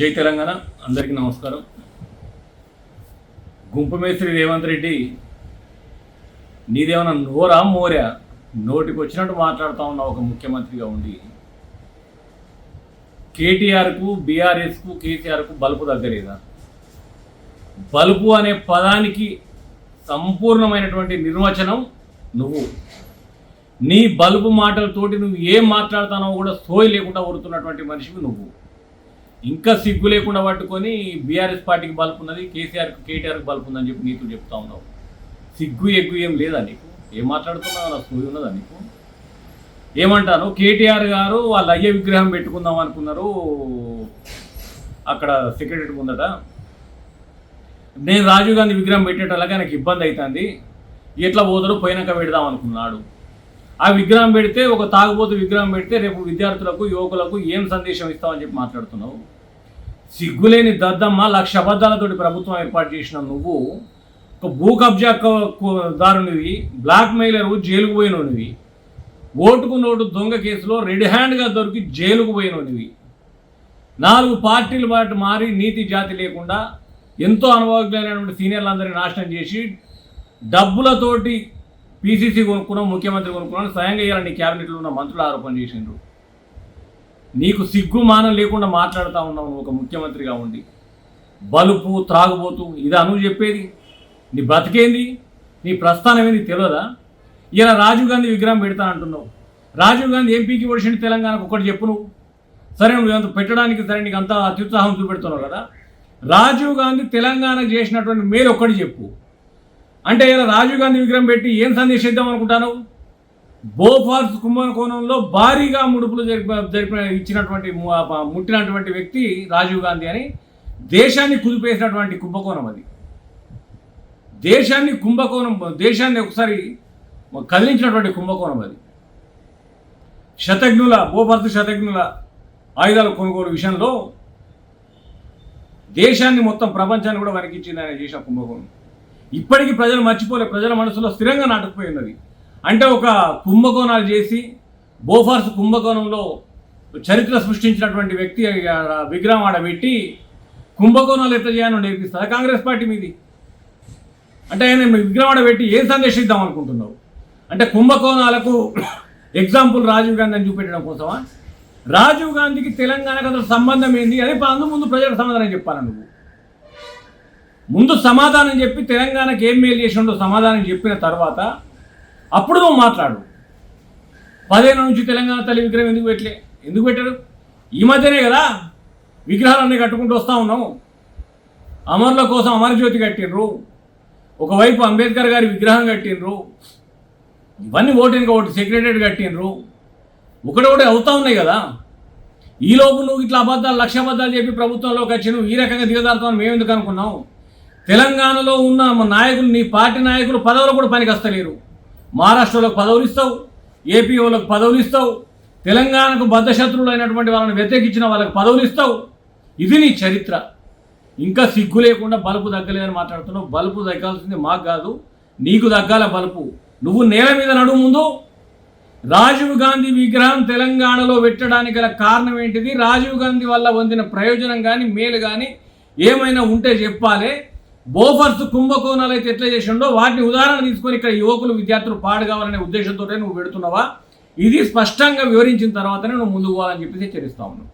జై తెలంగాణ అందరికీ నమస్కారం. గుంపమేశ్వరి రేవంత్ రెడ్డి నీదేమన్నా నోరా మోరా నోటికి వచ్చినట్టు మాట్లాడుతూ ఉన్న ఒక ముఖ్యమంత్రిగా ఉండి కేటీఆర్కు బీఆర్ఎస్కు కేసీఆర్కు బలుపు దగ్గరేదా? బలుపు అనే పదానికి సంపూర్ణమైనటువంటి నిర్వచనం నువ్వు. నీ బలుపు మాటలతోటి నువ్వు ఏం మాట్లాడుతానో కూడా సోయి లేకుండా ఊరుతున్నటువంటి మనిషివి నువ్వు. ఇంకా సిగ్గు లేకుండా పట్టుకొని బీఆర్ఎస్ పార్టీకి బలుపున్నది, కేటీఆర్కి బలుపుందని చెప్పి నీతో చెప్తా ఉన్నావు. సిగ్గు ఎగ్గు ఏం లేదా నీకు? ఏం మాట్లాడుతున్నావు? నా సోయి ఉన్నదా నీకు? ఏమంటాను, కేటీఆర్ గారు వాళ్ళ అయ్యే విగ్రహం పెట్టుకుందాం అనుకున్నారు అక్కడ సెక్రటరీ ముందట. నేను రాజీవ్ గాంధీ విగ్రహం పెట్టేటలాగా నాకు ఇబ్బంది అవుతుంది, ఎట్లా పోతాడు పోయినాక పెడదాం అనుకున్నాడు. ఆ విగ్రహం పెడితే ఒక తాగుబోతు విగ్రహం పెడితే రేపు విద్యార్థులకు యువకులకు ఏం సందేశం ఇస్తామని చెప్పి మాట్లాడుతున్నావు. సిగ్గులేని దద్దమ్మ, 1,00,000 అబద్ధాలతోటి ప్రభుత్వం ఏర్పాటు చేసిన నువ్వు ఒక భూ కబ్జా దారునివి, బ్లాక్ మెయిలరు, జైలుకు పోయినోనివి, ఓటుకు నోటు దొంగ కేసులో రెడ్ హ్యాండ్గా దొరికి జైలుకు పోయినోనివి, 4 పార్టీలు బాటు మారి నీతి జాతి లేకుండా ఎంతో అనుభవజ్ఞులైనటువంటి సీనియర్లందరినీ నాశనం చేసి డబ్బులతోటి పీసీసీ కొనుక్కున్నాం, ముఖ్యమంత్రి కొనుక్కున్నాను, స్వయంగా ఇవ్వాలి నీ క్యాబినెట్లో ఉన్న మంత్రులు ఆరోపణ చేసిండ్రు. నీకు సిగ్గు మానం లేకుండా మాట్లాడుతూ ఉన్నావు నువ్వు ఒక ముఖ్యమంత్రిగా ఉండి. బలుపు త్రాగుబోతు ఇదా నువ్వు చెప్పేది? నీ బ్రతికేంది? నీ ప్రస్థానం ఏంది తెలియదా? ఇలా రాజీవ్ గాంధీ విగ్రహం పెడతానంటున్నావు. రాజీవ్ గాంధీ ఎంపీకి ఓడిసిండు తెలంగాణకు, ఒకటి చెప్పు నువ్వు. సరే నువ్వు అంత పెట్టడానికి సరే నీకు అంత అత్యుత్సాహం చూపెడుతున్నావు కదా. రాజీవ్ గాంధీ తెలంగాణకు చేసినటువంటి మేలు ఒక్కటి చెప్పు. అంటే ఇలా రాజీవ్ గాంధీ విగ్రహం పెట్టి ఏం సందేశం ఇద్దాం అనుకుంటాను? బోఫార్స్ కుంభకోణంలో భారీగా ముడుపులు ఇచ్చినటువంటి ముట్టినటువంటి వ్యక్తి రాజీవ్ గాంధీ అని దేశాన్ని కుదిపేసినటువంటి కుంభకోణం అది. దేశాన్ని ఒకసారి కదిలించినటువంటి కుంభకోణం అది. బోఫార్స్ శతజ్ఞుల ఆయుధాల కొనుగోలు విషయంలో దేశాన్ని మొత్తం ప్రపంచాన్ని కూడా వణికించింది ఆయన చేసిన కుంభకోణం. ఇప్పటికీ ప్రజలు మర్చిపోలే, ప్రజల మనసులో స్థిరంగా నాటుకుపోయినది. అంటే ఒక కుంభకోణాలు చేసి బోఫార్స్ కుంభకోణంలో చరిత్ర సృష్టించినటువంటి వ్యక్తి విగ్రహం ఆడబెట్టి కుంభకోణాలు ఎట్లా చేయాలో నేర్పిస్తారు కాంగ్రెస్ పార్టీ మీది. అంటే ఆయన విగ్రహం ఆడబెట్టి ఏం సందేశం ఇద్దాం అనుకుంటున్నావు? అంటే కుంభకోణాలకు ఎగ్జాంపుల్ రాజీవ్ గాంధీ అని చూపెట్టడం కోసమా? రాజీవ్ గాంధీకి తెలంగాణకు అసలు సంబంధం ఏంది? అదే ముందు ప్రజలకు సమాధానం చెప్పాలి నువ్వు. ముందు సమాధానం చెప్పి తెలంగాణకు ఏం మేలు చేసిండో సమాధానం చెప్పిన తర్వాత అప్పుడు నువ్వు మాట్లాడు. 10 ఏళ్ళ నుంచి తెలంగాణ తల్లి విగ్రహం ఎందుకు పెట్టారు? ఈ మధ్యనే కదా విగ్రహాలన్నీ కట్టుకుంటూ వస్తూ ఉన్నాము. అమరుల కోసం అమరజ్యోతి కట్టిండ్రు, ఒకవైపు అంబేద్కర్ గారి విగ్రహం కట్టిండ్రు, ఇవన్నీ ఓటెనక ఒకటి సెక్రటరీ కట్టిండ్రు, ఒకటి అవుతూ ఉన్నాయి కదా. ఈలోపు నువ్వు ఇట్లా 1,00,000 అబద్ధాలు చెప్పి ప్రభుత్వంలోకి వచ్చి నువ్వు ఈ రకంగా దిగజారుతామని మేము ఎందుకు అనుకున్నావు? తెలంగాణలో ఉన్న నాయకులు, నీ పార్టీ నాయకులు పదవులు కూడా పనికి వస్తలేరు. మహారాష్ట్రలోకి పదవులు ఇస్తావు, ఏపీ వాళ్ళకి పదవులు ఇస్తావు, తెలంగాణకు బద్ధశత్రువులు అయినటువంటి వాళ్ళని వ్యతిరేకించిన వాళ్ళకి పదవులు ఇస్తావు. ఇది నీ చరిత్ర. ఇంకా సిగ్గు లేకుండా బలుపు దగ్గలేదని మాట్లాడుతున్నావు. బలుపు దక్కాల్సింది మాకు కాదు, నీకు దగ్గాల బలుపు. నువ్వు నేల మీద నడుము. ముందు రాజీవ్ గాంధీ విగ్రహం తెలంగాణలో పెట్టడానికి గల కారణం ఏంటిది? రాజీవ్ గాంధీ వల్ల పొందిన ప్రయోజనం కానీ మేలు కానీ ఏమైనా ఉంటే చెప్పాలి. బోఫర్స్ కుంభకోణాలు అయితే ఎట్లా చేసిండో వాటిని ఉదాహరణ తీసుకొని ఇక్కడ యువకులు విద్యార్థులు పాడు కావాలనే ఉద్దేశంతో నువ్వు పెడుతున్నావా? ఇది స్పష్టంగా వివరించిన తర్వాతనే నువ్వు ముందుకు పోవాలని చెప్పి హెచ్చరిస్తా ఉన్నావు.